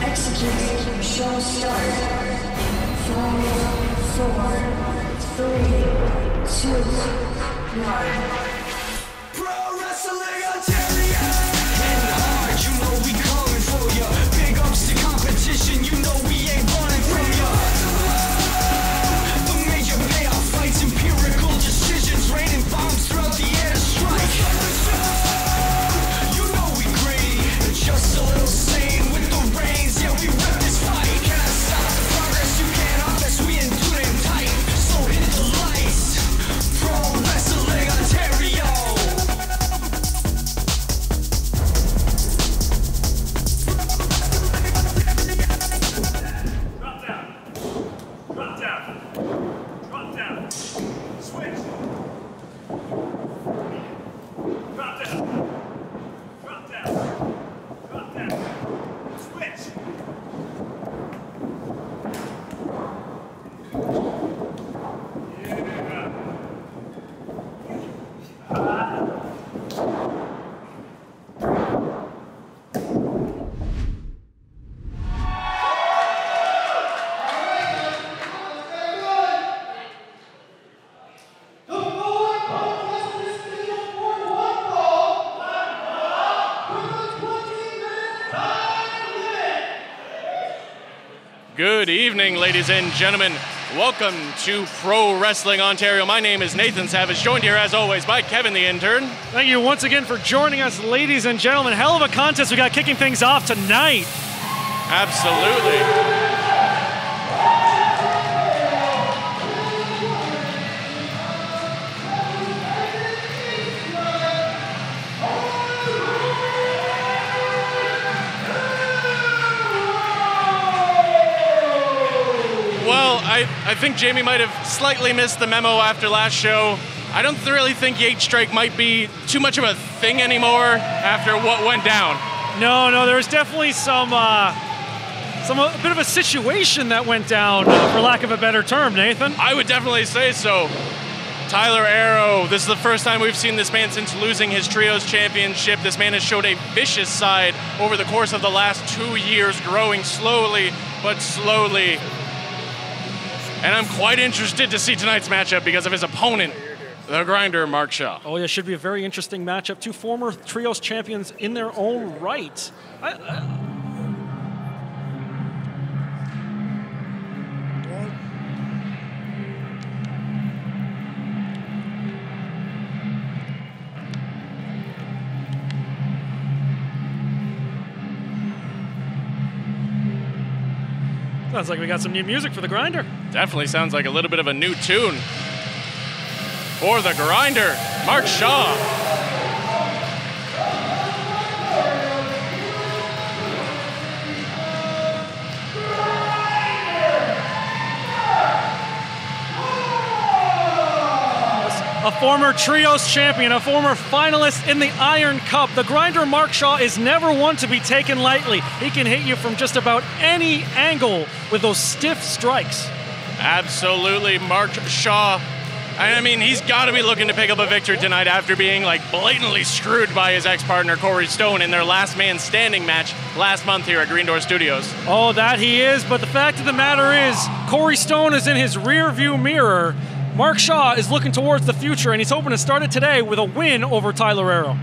Execute. Show start. 5, 4, 3, 2, 1. Pro Wrestling Ontario! Heading hard, you know we coming for ya. Big ups to competition, you know we ain't running from ya. The major payoff fights, empirical decisions, raining bombs throughout the airstrike. You know we greedy, just a little sane with the reins. Yeah, we rep this fight. Can I stop the progress? You can't office, we in too damn tight. So hit the lights. Pro Wrestling Ontario. Drop down. Drop down. Switch. Drop down. Drop down. Drop down. Switch. Good evening, ladies and gentlemen. Welcome to Pro Wrestling Ontario. My name is Nathan Savage, joined here as always by Kevin the intern. Thank you once again for joining us, ladies and gentlemen. Hell of a contest we got kicking things off tonight. Absolutely. Well, I think Jamie might have slightly missed the memo after last show. I don't really think Yates Strike might be too much of a thing anymore after what went down. No, there's definitely a bit of a situation that went down, for lack of a better term, Nathan. I would definitely say so. Tyler Aero, this is the first time we've seen this man since losing his Trios Championship. This man has showed a vicious side over the course of the last 2 years, growing slowly but slowly. And I'm quite interested to see tonight's matchup because of his opponent, the grinder, Mark Shaw. Oh yeah, should be a very interesting matchup. Two former Trios champions in their own right. Sounds like we got some new music for the grinder. Definitely sounds like a little bit of a new tune for the grinder, Mark Shaw. A former Trios champion, a former finalist in the Iron Cup. The grinder, Mark Shaw, is never one to be taken lightly. He can hit you from just about any angle with those stiff strikes. Absolutely, Mark Shaw. I mean, he's got to be looking to pick up a victory tonight after being blatantly screwed by his ex-partner Corey Stone in their last man standing match last month here at Green Door Studios. Oh, that he is, but the fact of the matter is, Corey Stone is in his rear view mirror. Mark Shaw is looking towards the future, and he's hoping to start it today with a win over Tyler Aero.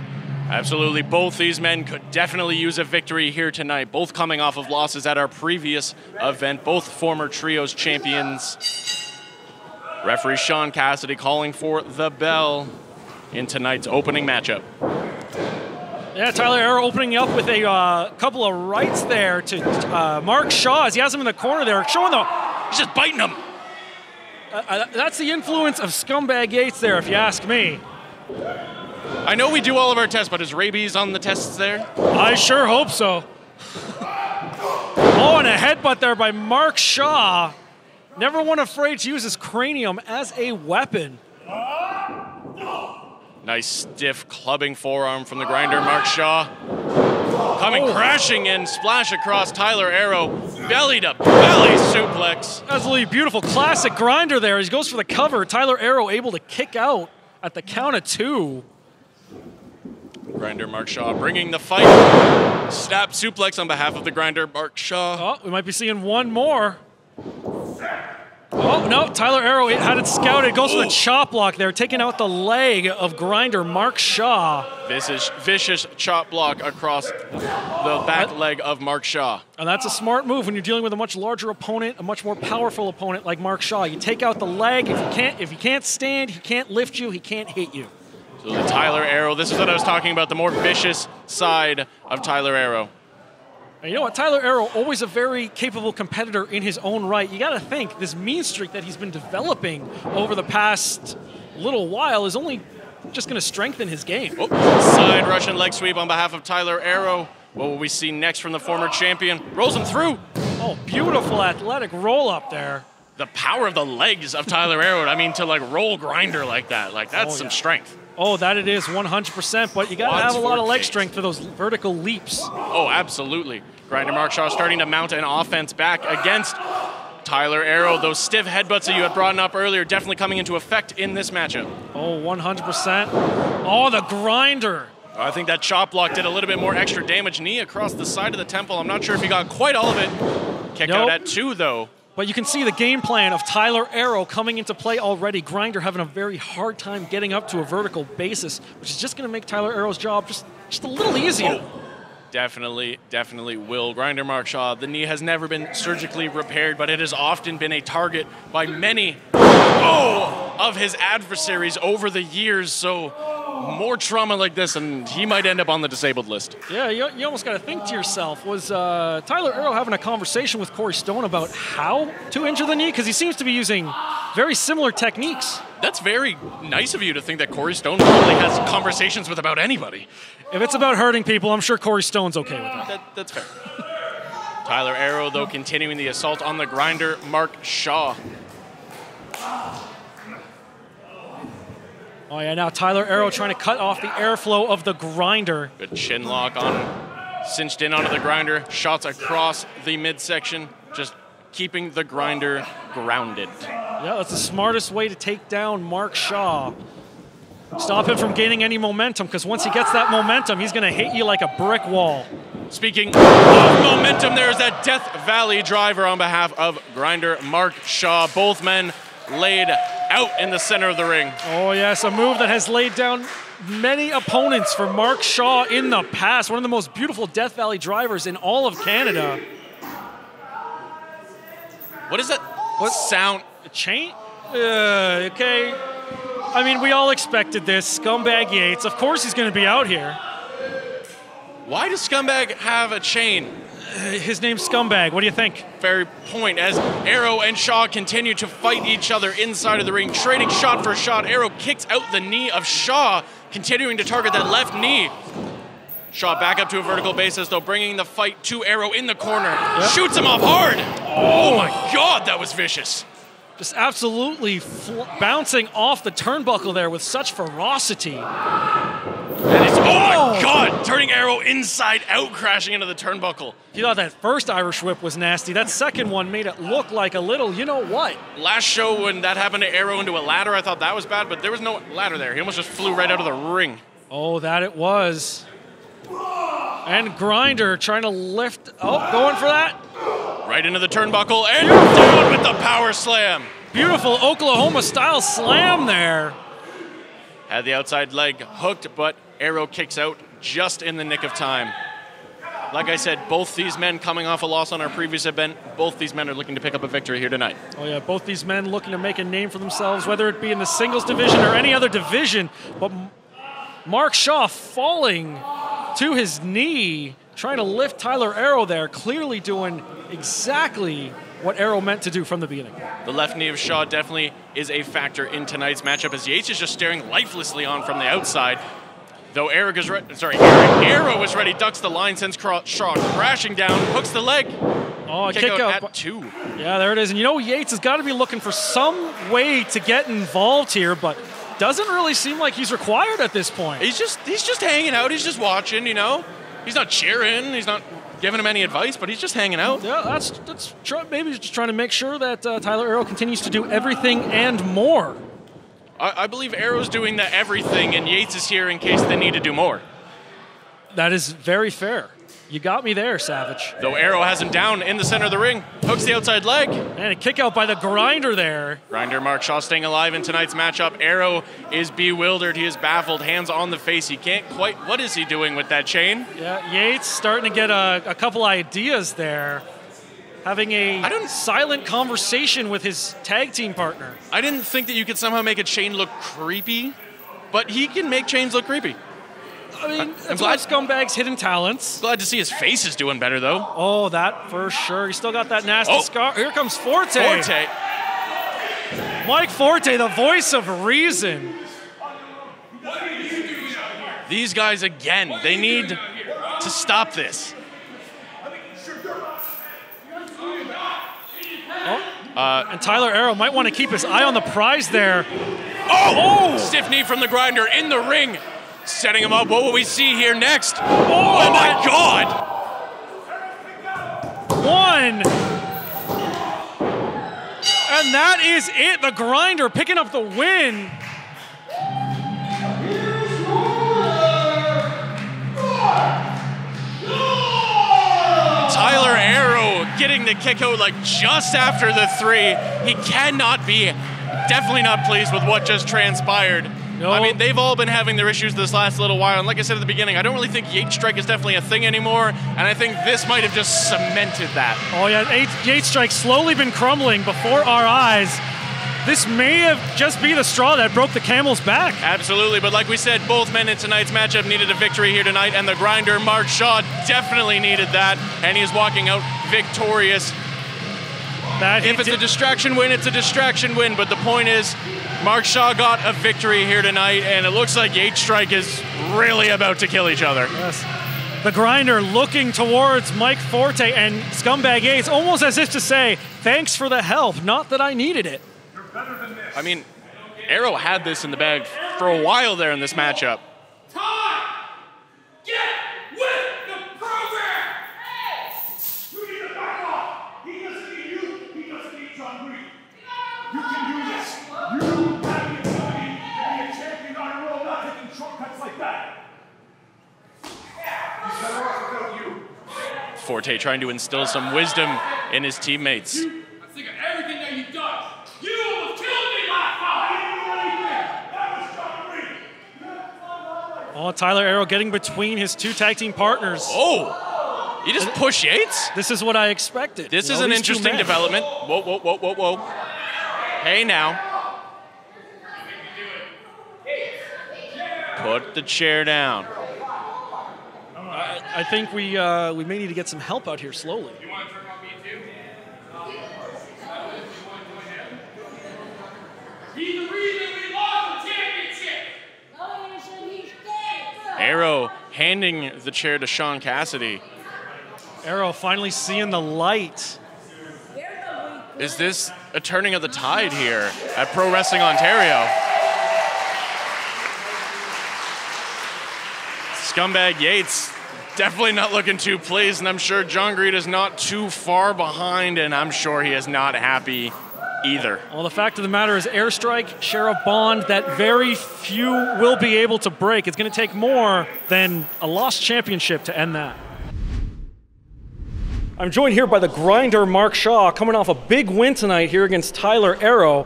Absolutely, both these men could definitely use a victory here tonight, both coming off of losses at our previous event, both former Trios champions. Referee Sean Cassidy calling for the bell in tonight's opening matchup. Yeah, Tyler Aero opening up with a couple of rights there to Mark Shaw as he has him in the corner there, showing he's just biting him. That's the influence of Scumbag Yates there, if you ask me. I know we do all of our tests, but is rabies on the tests there? I sure hope so. Oh, and a headbutt there by Mark Shaw. Never one afraid to use his cranium as a weapon. Nice stiff clubbing forearm from the grinder, Mark Shaw. Coming crashing in, splash across Tyler Aero, belly to belly suplex. Absolutely beautiful, classic grinder there. He goes for the cover. Tyler Aero able to kick out at the count of 2. Grinder Mark Shaw bringing the fight. Snap suplex on behalf of the Grinder Mark Shaw. Oh, we might be seeing one more. Oh, no, Tyler Aero had it scouted. Goes for the chop block there, taking out the leg of Grinder Mark Shaw. Vicious chop block across the back leg of Mark Shaw. And that's a smart move when you're dealing with a much larger opponent, a much more powerful opponent like Mark Shaw. You take out the leg. If he can't stand, he can't lift you, he can't hit you. So the Tyler Aero, this is what I was talking about, the more vicious side of Tyler Aero. And you know what? Tyler Aero, always a very capable competitor in his own right. You got to think this mean streak that he's been developing over the past little while is only just going to strengthen his game. Oh, side Russian leg sweep on behalf of Tyler Aero. What will we see next from the former champion? Rolls him through. Oh, beautiful athletic roll up there. The power of the legs of Tyler Aero. I mean, to like roll Grinder like that, that's some strength. Oh, that it is 100%, but you got to have a lot of leg strength for those vertical leaps. Oh, absolutely. Grinder Mark Shaw starting to mount an offense back against Tyler Aero. Those stiff headbutts that you had brought up earlier definitely coming into effect in this matchup. Oh, 100%. Oh, the Grinder. I think that chop block did a little bit more extra damage. Knee across the side of the temple. I'm not sure if he got quite all of it. Kick out at 2, though. But you can see the game plan of Tyler Aero coming into play already. Grinder having a very hard time getting up to a vertical basis, which is just going to make Tyler Aero's job just a little easier. Oh, definitely will. Grinder Mark Shaw, the knee has never been surgically repaired, but it has often been a target by many of his adversaries over the years. So more trauma like this, and he might end up on the disabled list. Yeah, you almost got to think to yourself, was Tyler Aero having a conversation with Corey Stone about how to injure the knee? Because he seems to be using very similar techniques. That's very nice of you to think that Corey Stone probably has conversations with about anybody. If it's about hurting people, I'm sure Corey Stone's okay with that. That's fair. Tyler Aero, though, continuing the assault on the Grinder Mark Shaw. Oh yeah, now Tyler Aero trying to cut off the airflow of the Grinder. Good chin lock on, cinched in onto the Grinder. Shots across the midsection, just keeping the Grinder grounded. Yeah, that's the smartest way to take down Mark Shaw. Stop him from gaining any momentum, because once he gets that momentum, he's going to hit you like a brick wall. Speaking of momentum, there's that Death Valley driver on behalf of Grinder Mark Shaw. Both men laid out in the center of the ring. Oh yes, a move that has laid down many opponents for Mark Shaw in the past. One of the most beautiful Death Valley drivers in all of Canada. What is that? What sound? A chain? Okay. I mean, we all expected this. Scumbag Yates. Of course he's going to be out here. Why does Scumbag have a chain? His name's Scumbag. What do you think? Fair point. As Aero and Shaw continue to fight each other inside of the ring, trading shot for shot. Aero kicks out the knee of Shaw, continuing to target that left knee. Shaw back up to a vertical basis, though, bringing the fight to Aero in the corner. Yep. Shoots him off hard. Oh my God, that was vicious. Just absolutely bouncing off the turnbuckle there with such ferocity. That is, oh my God, turning Aero inside out, crashing into the turnbuckle. You thought that first Irish whip was nasty. That second one made it look like a little, you know what? Last show when that happened to Aero into a ladder, I thought that was bad, but there was no ladder there. He almost just flew right out of the ring. Oh, that it was. And Grinder trying to lift, going for that. Right into the turnbuckle and down with the power slam. Beautiful Oklahoma-style slam there. Had the outside leg hooked, but Aero kicks out just in the nick of time. Like I said, both these men coming off a loss on our previous event, both these men are looking to pick up a victory here tonight. Oh yeah, both these men looking to make a name for themselves, whether it be in the singles division or any other division. But Mark Shaw falling to his knee, trying to lift Tyler Aero there, clearly doing exactly what Aero meant to do from the beginning. The left knee of Shaw definitely is a factor in tonight's matchup, as Yates is just staring lifelessly on from the outside. Though Aero was ready, ducks the line, sends Shaw crashing down, hooks the leg. Oh, kick out at 2. Yeah, there it is. And you know, Yates has got to be looking for some way to get involved here, but doesn't really seem like he's required at this point. He's just hanging out. He's just watching, you know. He's not cheering. He's not giving him any advice, but he's just hanging out. Yeah, maybe he's just trying to make sure that Tyler Aero continues to do everything and more. I believe Aero's doing the everything, and Yates is here in case they need to do more. That is very fair. You got me there, Savage. Though Aero has him down in the center of the ring. Hooks the outside leg. And a kick out by the Grinder there. Grinder Mark Shaw staying alive in tonight's matchup. Aero is bewildered. He is baffled. Hands on the face. He can't quite... What is he doing with that chain? Yeah, Yates starting to get a couple ideas there. Having a silent conversation with his tag team partner. I didn't think that you could somehow make a chain look creepy, but he can make chains look creepy. I mean, that's one of Scumbag's hidden talents. Glad to see his face is doing better, though. Oh, that for sure. He's still got that nasty scar. Here comes Forte. Forte. Mike Forte, the voice of reason. These guys, again, they need to stop this. And Tyler Aero might want to keep his eye on the prize there. Oh! Stiff knee from the Grinder in the ring. Setting him up. What will we see here next? Oh my God! One. And that is it. The Grinder picking up the win. Tyler Aero getting the kick out like just after the 3. He cannot be definitely not pleased with what just transpired. No. I mean, they've all been having their issues this last little while, and like I said at the beginning, I don't really think Yates Strike is definitely a thing anymore, and I think this might have just cemented that. Oh yeah, Yates Strike slowly been crumbling before our eyes. This may have just be the straw that broke the camel's back. Absolutely, but like we said, both men in tonight's matchup needed a victory here tonight, and the Grinder, Mark Shaw, definitely needed that, and he is walking out victorious. If it's a distraction win, it's a distraction win, but the point is, Mark Shaw got a victory here tonight, and it looks like Yates Strike is really about to kill each other. Yes. The Grinder looking towards Mike Forte and Scumbag Yates, almost as if to say, thanks for the help, not that I needed it. I mean, Aero had this in the bag for a while there in this matchup. Time! Get with the program! You need to back off! He doesn't need you, he doesn't need John Green. You can do this. You have the ability to be a champion on a roll, not taking shortcuts like that. He's better off without you. Forte trying to instill some wisdom in his teammates. I think of everything that you've done. You almost killed me last time. I didn't do anything. That was John Green. Oh, Tyler Aero getting between his two tag team partners. Oh, you just push Yates? This is what I expected. This is an interesting development. Whoa, whoa, whoa, whoa, whoa. Hey now. Put the chair down. I think we may need to get some help out here slowly. You want to turn on me too? He's the reason we lost the championship. Aero handing the chair to Sean Cassidy. Aero finally seeing the light. Is this a turning of the tide here at Pro Wrestling Ontario? Scumbag Yates definitely not looking too pleased, and I'm sure John Green is not too far behind, and I'm sure he is not happy either. Well, the fact of the matter is Airstrike share a bond that very few will be able to break. It's going to take more than a lost championship to end that. I'm joined here by the Grinder, Mark Shaw, coming off a big win tonight here against Tyler Aero.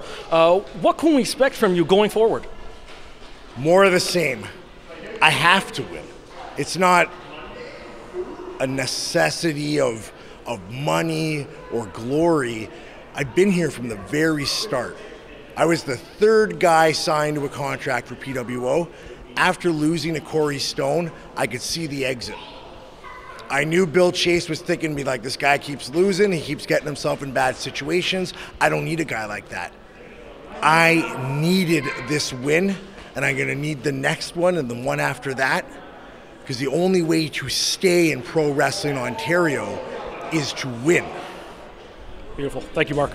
What can we expect from you going forward? More of the same. I have to win. It's not a necessity of money or glory. I've been here from the very start. I was the third guy signed to a contract for PWO. After losing to Corey Stone, I could see the exit. I knew Bill Chase was thinking to me like, this guy keeps losing, he keeps getting himself in bad situations. I don't need a guy like that. I needed this win, and I'm gonna need the next one and the one after that, because the only way to stay in Pro Wrestling Ontario is to win. Beautiful. Thank you, Mark.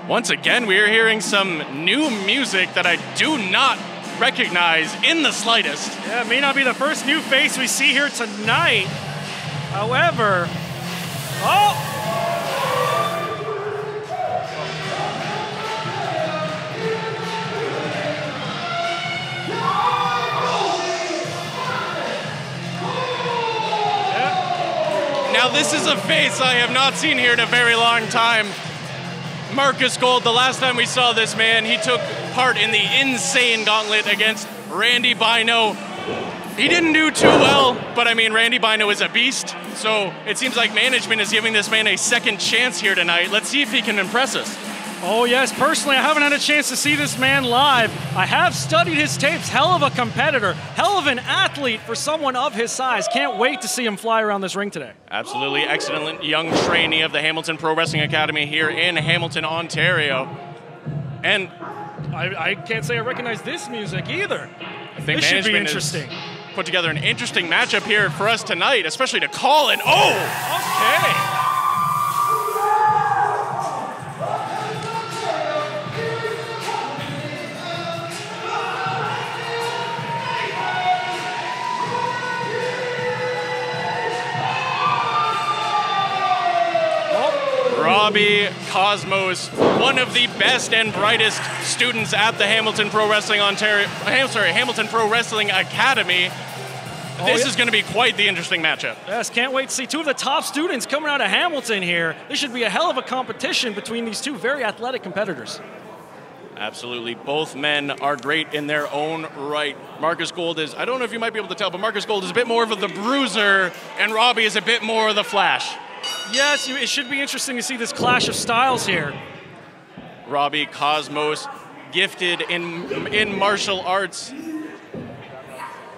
Once again, we are hearing some new music that I do not recognize in the slightest. Yeah, it may not be the first new face we see here tonight. However, Oh! Now this is a face I have not seen here in a very long time. Marcus Gold, the last time we saw this man, he took part in the insane gauntlet against Randy Bino. He didn't do too well, but I mean, Randy Bino is a beast, so it seems like management is giving this man a second chance here tonight. Let's see if he can impress us. Oh yes, personally, I haven't had a chance to see this man live. I have studied his tapes. Hell of a competitor, hell of an athlete for someone of his size. Can't wait to see him fly around this ring today. Absolutely excellent young trainee of the Hamilton Pro Wrestling Academy here in Hamilton, Ontario. And I can't say I recognize this music either. I think this should be management interesting. has put together an interesting matchup here for us tonight, especially to call it. Oh, okay. Robby Cosmos, one of the best and brightest students at the Hamilton Pro Wrestling Hamilton Pro Wrestling Academy. This is going to be quite the interesting matchup. Yes, can't wait to see two of the top students coming out of Hamilton here. This should be a hell of a competition between these two very athletic competitors. Absolutely. Both men are great in their own right. Marcus Gold is, I don't know if you might be able to tell, but Marcus Gold is a bit more of the bruiser, and Robby is a bit more of the flash. Yes, it should be interesting to see this clash of styles here. Robby Cosmos, gifted in martial arts.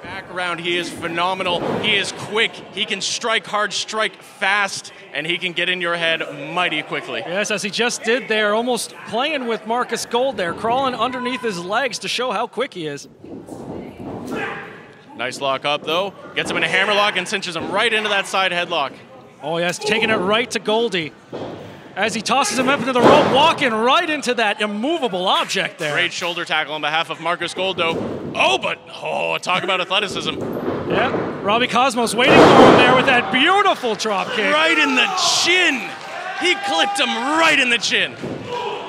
Background, he is phenomenal. He is quick. He can strike hard, strike fast, and he can get in your head mighty quickly. Yes, as he just did there, almost playing with Marcus Gold there, crawling underneath his legs to show how quick he is. Nice lock up, though. Gets him in a hammerlock and cinches him right into that side headlock. Oh, yes, taking it right to Goldie. As he tosses him up into the rope, walking right into that immovable object there. Great shoulder tackle on behalf of Marcus Gold, though. Talk about athleticism. Yeah, Robby Cosmos waiting for him there with that beautiful drop kick. Right in the chin. He clipped him right in the chin.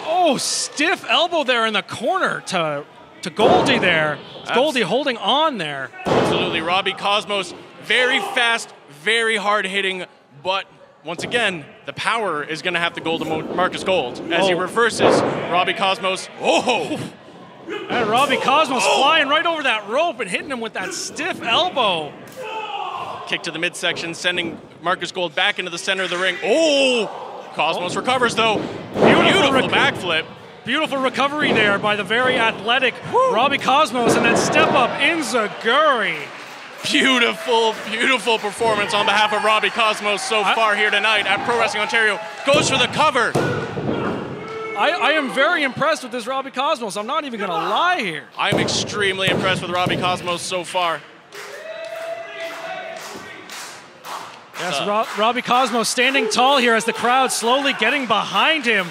Oh, stiff elbow there in the corner to Goldie there. Goldie holding on there. Absolutely, Robby Cosmos, very fast, very hard hitting, but once again, the power is going to have to go to Marcus Gold as he reverses Robby Cosmos. Oh! And Robby Cosmos flying right over that rope and hitting him with that stiff elbow. Kick to the midsection, sending Marcus Gold back into the center of the ring. Oh! Cosmos recovers, though. Beautiful backflip. Beautiful recovery there by the very athletic Robby Cosmos, and that step up enziguri. Beautiful, beautiful performance on behalf of Robby Cosmos so far here tonight at Pro Wrestling Ontario. Goes for the cover. I am very impressed with this Robby Cosmos. I'm not even going to lie here. I'm extremely impressed with Robby Cosmos so far. Yes, Robby Cosmos standing tall here as the crowd slowly getting behind him,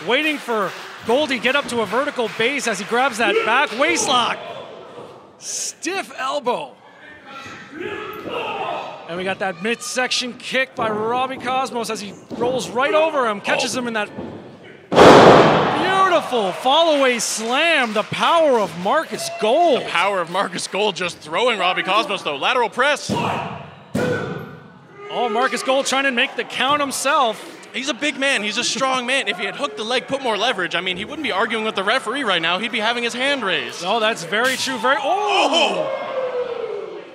waiting for Goldie get up to a vertical base as he grabs that back waistlock. Stiff elbow. And we got that midsection kick by Robby Cosmos as he rolls right over him, catches him in that beautiful fall-away slam. The power of Marcus Gold. The power of Marcus Gold just throwing Robby Cosmos, though. Lateral press. Oh, Marcus Gold trying to make the count himself. He's a big man. He's a strong man. If he had hooked the leg, put more leverage, I mean, he wouldn't be arguing with the referee right now. He'd be having his hand raised. Oh, that's very true.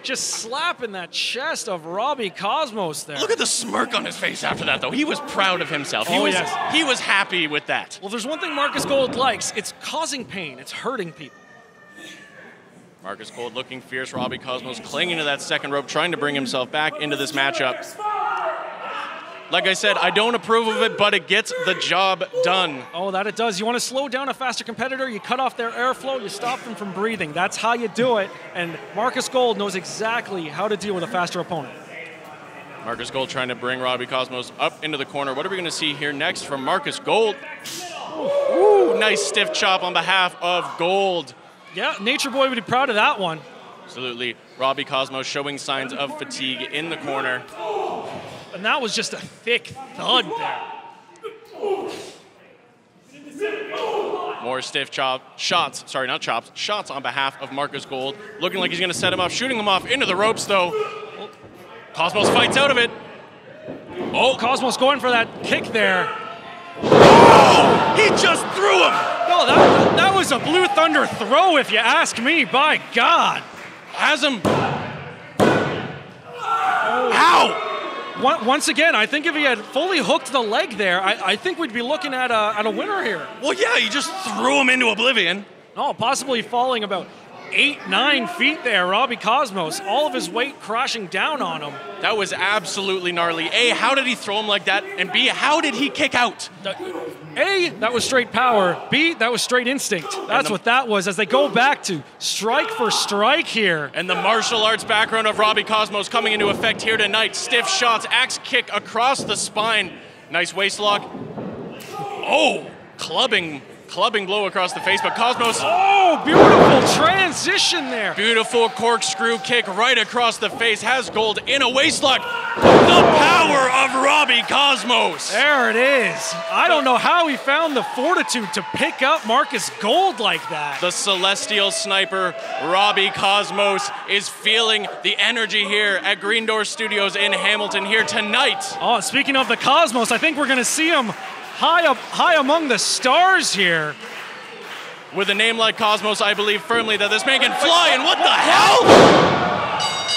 Just slapping that chest of Robby Cosmos there. Look at the smirk on his face after that, though. He was proud of himself. He was happy with that. Well, there's one thing Marcus Gold likes. It's causing pain. It's hurting people. Marcus Gold looking fierce. Robby Cosmos clinging to that second rope, trying to bring himself back into this matchup. Like I said, I don't approve of it, but it gets the job done. Oh, that it does. You want to slow down a faster competitor, you cut off their airflow, you stop them from breathing. That's how you do it, and Marcus Gold knows exactly how to deal with a faster opponent. Marcus Gold trying to bring Robby Cosmos up into the corner. What are we going to see here next from Marcus Gold? Ooh, nice stiff chop on behalf of Gold. Yeah, Nature Boy would be proud of that one. Absolutely. Robby Cosmos showing signs of fatigue in the corner. And that was just a thick thud there. More stiff shots on behalf of Marcus Gold. Looking like he's going to set him up, shooting him off into the ropes, though. Cosmos fights out of it. Oh, Cosmos going for that kick there. Oh! He just threw him! No, that was a Blue Thunder throw, if you ask me. By God. Has him. How? Once again, I think if he had fully hooked the leg there, I think we'd be looking at a winner here. Well, yeah, he just threw him into oblivion. No, possibly falling about 8-9 feet there, Robby Cosmos. All of his weight crashing down on him. That was absolutely gnarly. A, how did he throw him like that? And B, how did he kick out? A, that was straight power. B, that was straight instinct. That's what that was as they go back to strike for strike here. And the martial arts background of Robby Cosmos coming into effect here tonight. Stiff shots, axe kick across the spine. Nice waist lock. Oh, clubbing blow across the face, but Cosmos... Oh, beautiful transition there. Beautiful corkscrew kick right across the face. Has Gold in a waistlock. The power of Robby Cosmos. There it is. I don't know how he found the fortitude to pick up Marcus Gold like that. The celestial sniper, Robby Cosmos, is feeling the energy here at Green Door Studios in Hamilton here tonight. Oh, speaking of the Cosmos, I think we're going to see him high among the stars here. With a name like Cosmos, I believe firmly that this man can fly, and what the hell?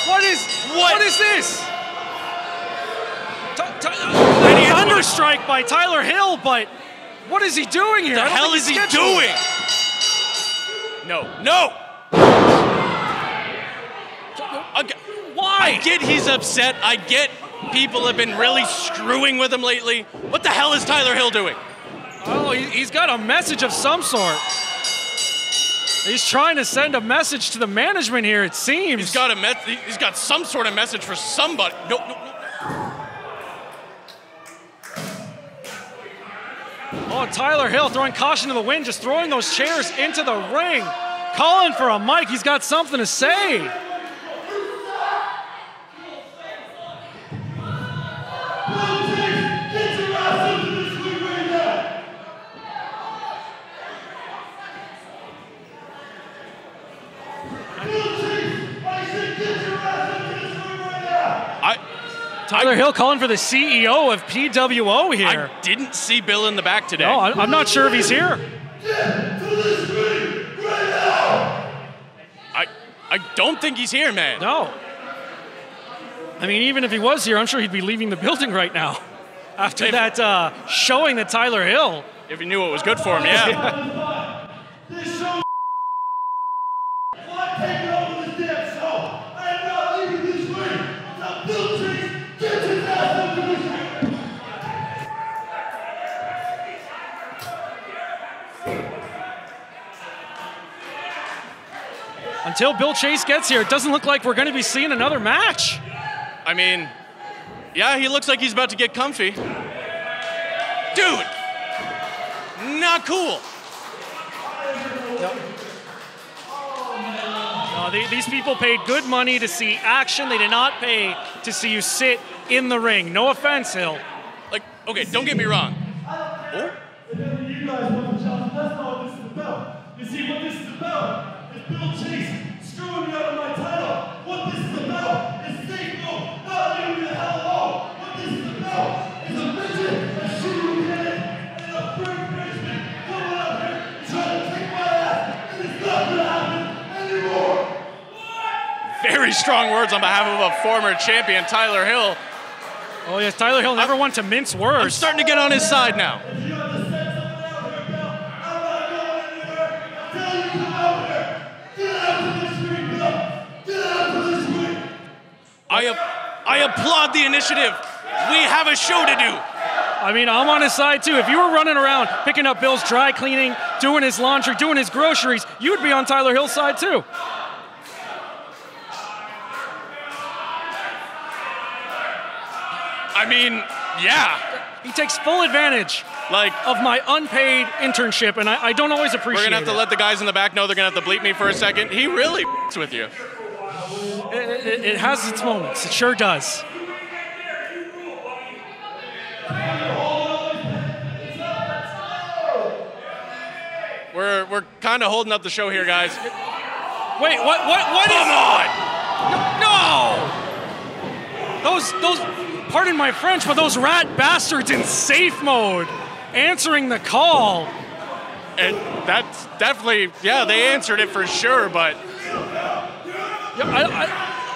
What is this? Thunderstrike by Tyler Hill, but what is he doing here? What the hell is he doing? No. Why? I get he's upset. I get people have been really screwing with him lately. What the hell is Tyler Hill doing? Oh, he's got a message of some sort. He's trying to send a message to the management here, it seems. He's got some sort of message for somebody. No. Oh, Tyler Hill throwing caution to the wind, just throwing those chairs into the ring. Calling for a mic, he's got something to say. Tyler Hill calling for the CEO of PWO here. I didn't see Bill in the back today. No, I'm not sure if he's here. Get to this ring right now! I don't think he's here, man. No. I mean, even if he was here, I'm sure he'd be leaving the building right now. After that showing that Tyler Hill. If he knew what was good for him, yeah. This show I'm taking over this damn show. I am not leaving this ring. Now, Bill Chase, get his ass into this ring. Until Bill Chase gets here, it doesn't look like we're going to be seeing another match. I mean, yeah, he looks like he's about to get comfy. Dude, not cool. No, these people paid good money to see action. They did not pay to see you sit in the ring. No offense, Hill. Like, okay, don't get me wrong. Oh? You guys want the challenge, that's not what this is about. You see, what this is about is Bill Chase screwing me out of my title. What this is about is Safe Go not leaving me the hell alone. What this is about is a midget, a shooting cannon, and a bird Frenchman coming up here and trying to kick my ass. And it's not going to happen anymore. Very strong words on behalf of a former champion, Tyler Hill. Oh, yes, Tyler Hill never one to mince words. I'm starting to get on his side now. If you have to send someone out here, Bill, I'm not going anywhere. Until you come out here. Get out to this ring, Bill. Get out to this ring. I applaud the initiative. We have a show to do. I mean, I'm on his side too. If you were running around picking up Bill's dry cleaning, doing his laundry, doing his groceries, you would be on Tyler Hill's side too. I mean, yeah. He takes full advantage of my unpaid internship, and I don't always appreciate it. We're going to have to let the guys in the back know they're going to have to bleep me for a second. He really with you. It has its moments. It sure does. We're kind of holding up the show here, guys. Wait, what Come on! No! Those, pardon my French, but those rat bastards in safe mode answering the call. And that's definitely, yeah, they answered it for sure, but...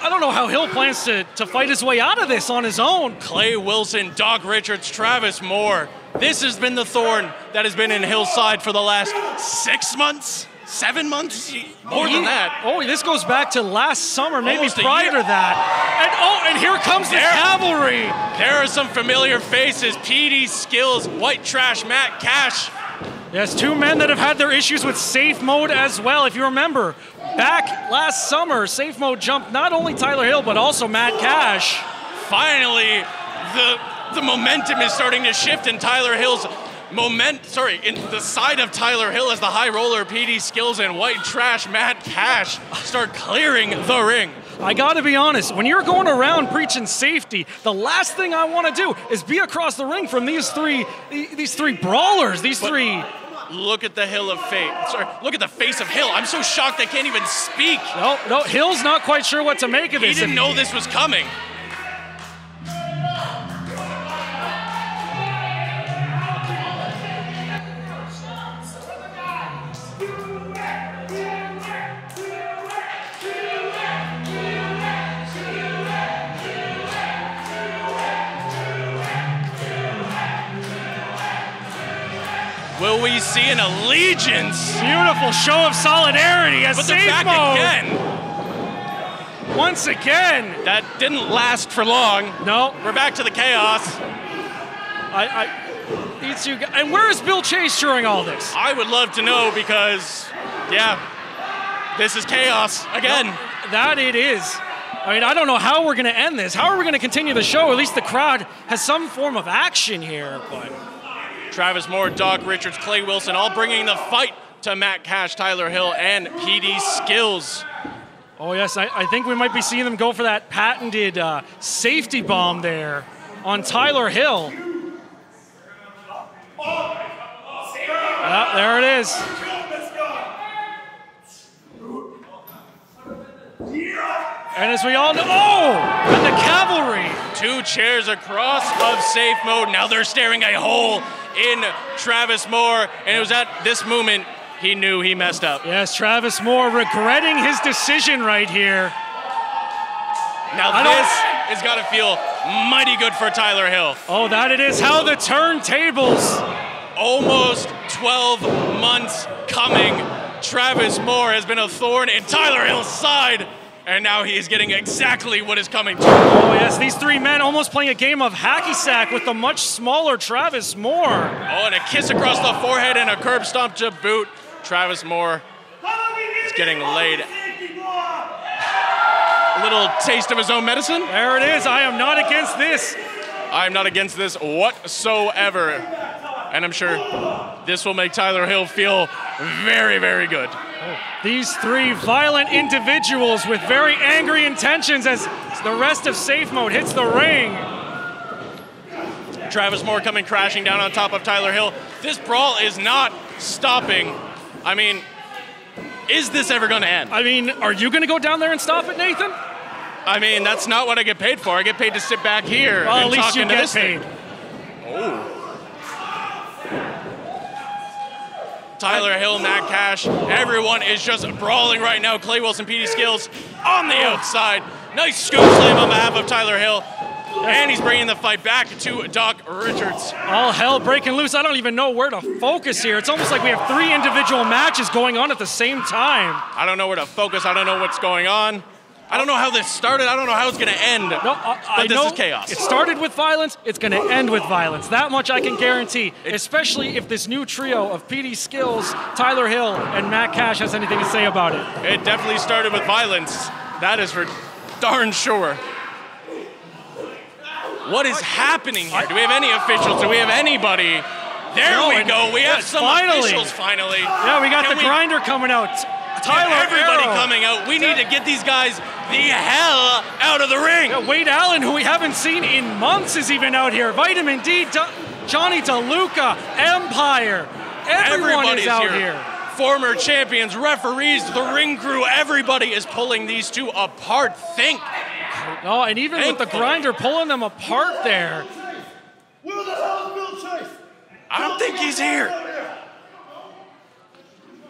I don't know how Hill plans to fight his way out of this on his own. Clay Wilson, Doc Richards, Travis Moore. This has been the thorn that has been in Hill's side for the last 6 months? 7 months? More than that. Oh, this goes back to last summer, maybe Almost a prior year. to that. And here comes the cavalry. There are some familiar faces. PD Skills, White Trash, Matt Cash. Yes, 2 men that have had their issues with safe mode as well. If you remember, back last summer, safe mode jumped not only Tyler Hill, but also Matt Cash. Finally, the momentum is starting to shift in Tyler Hill's in the side of Tyler Hill as the high roller PD Skills and White Trash Matt Cash start clearing the ring. I gotta be honest, when you're going around preaching safety, the last thing I want to do is be across the ring from these three brawlers, three. Look at the Hill of Fate. Sorry, look at the face of Hill. I'm so shocked they can't even speak. No, Hill's not quite sure what to make of this. He didn't know this was coming. Will we see an allegiance? Beautiful show of solidarity as But they're safe back mode. again. Once again. That didn't last for long. No. We're back to the chaos. These two guys, and where is Bill Chase during all this? I would love to know because, yeah, this is chaos again. No, that it is. I mean, I don't know how we're going to end this. How are we going to continue the show? At least the crowd has some form of action here, but... Travis Moore, Doc Richards, Clay Wilson, all bringing the fight to Matt Cash, Tyler Hill, and PD Skills. Oh, yes, I think we might be seeing them go for that patented safety bomb there on Tyler Hill. There it is. And as we all know, and the cavalry. 2 chairs across of safe mode. Now they're staring a hole in Travis Moore. And it was at this moment he knew he messed up. Yes, Travis Moore regretting his decision right here. Now this has got to feel mighty good for Tyler Hill. Oh, that it is. How the turntables. Almost 12 months coming. Travis Moore has been a thorn in Tyler Hill's side. And now he is getting exactly what is coming to him. Oh, yes, these 3 men almost playing a game of hacky sack with the much smaller Travis Moore. Oh, and a kiss across the forehead and a curb stomp to boot. Travis Moore is getting laid. A little taste of his own medicine. There it is. I am not against this. I am not against this whatsoever. And I'm sure this will make Tyler Hill feel very, very good. These 3 violent individuals with very angry intentions as the rest of safe mode hits the ring. Travis Moore coming crashing down on top of Tyler Hill. This brawl is not stopping. I mean, is this ever going to end? I mean, are you going to go down there and stop it, Nathan? I mean, that's not what I get paid for. I get paid to sit back here well, and at least talk you into get this paid. thing. Oh. Tyler Hill, Matt Cash, everyone is just brawling right now. Clay Wilson, PD Skills on the outside. Nice scoop slam on behalf of Tyler Hill. And he's bringing the fight back to Doc Richards. All hell breaking loose. I don't even know where to focus here. It's almost like we have 3 individual matches going on at the same time. I don't know where to focus. I don't know what's going on. I don't know how this started. I don't know how it's going to end. No, but this is chaos. It started with violence. It's going to end with violence. That much I can guarantee, especially if this new trio of PD Skills, Tyler Hill, and Matt Cash has anything to say about it. It definitely started with violence. That is for darn sure. What is happening here? Do we have any officials? Do we have anybody? There we go. We have some officials finally. Yeah, we got the grinder coming out. Tyler, everybody Aero. coming out. We need to get these guys the hell out of the ring. Yeah, Wade Allen, who we haven't seen in months, is even out here. Vitamin D, Johnny DeLuca, Empire. Everyone is out here. former champions, referees, the ring crew, everybody is pulling these two apart. Think. Oh, and even with the grinder pulling them apart there. Where the hell is Bill Chase? I don't think he's here.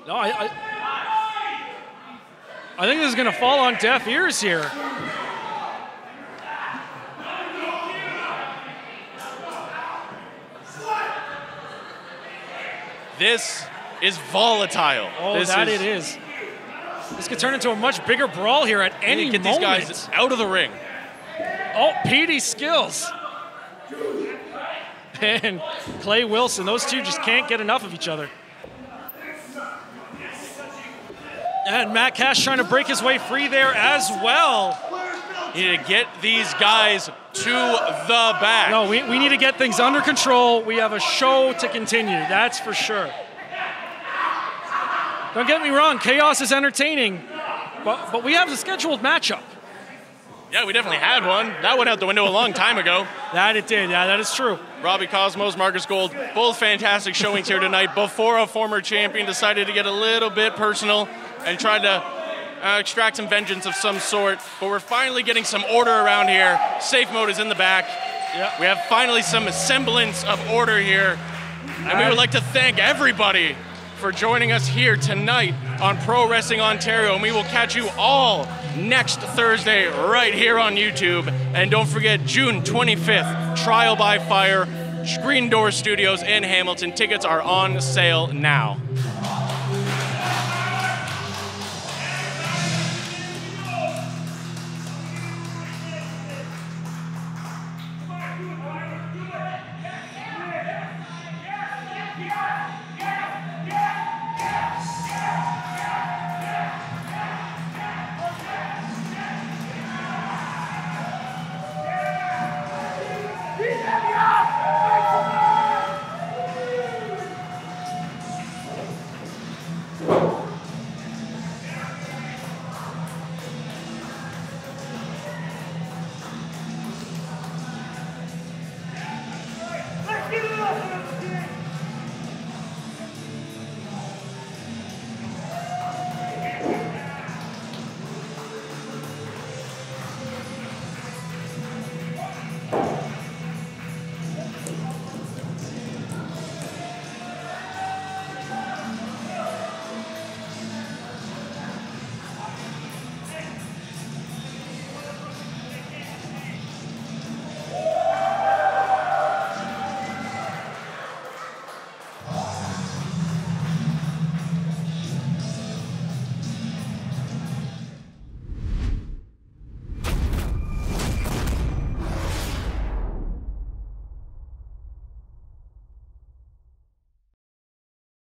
No, I think this is going to fall on deaf ears here. This is volatile. Oh, it is. This could turn into a much bigger brawl here at any moment. Get these guys out of the ring. Oh, Petey Skills. And Clay Wilson, those two just can't get enough of each other. And Matt Cash trying to break his way free there as well. You need to get these guys to the back. No, we need to get things under control. We have a show to continue, that's for sure. Don't get me wrong, chaos is entertaining, but we have a scheduled matchup. Yeah, we definitely had one. That went out the window a long time ago. That it did, yeah, that is true. Robby Cosmos, Marcus Gold, both fantastic showings here tonight before a former champion decided to get a little bit personal and tried to extract some vengeance of some sort. But we're finally getting some order around here. Safe mode is in the back. Yeah. We have finally some semblance of order here. And we would like to thank everybody for joining us here tonight on Pro Wrestling Ontario, and we will catch you all next Thursday right here on YouTube. And don't forget, June 25th, Trial by Fire, Screen Door Studios in Hamilton. Tickets are on sale now.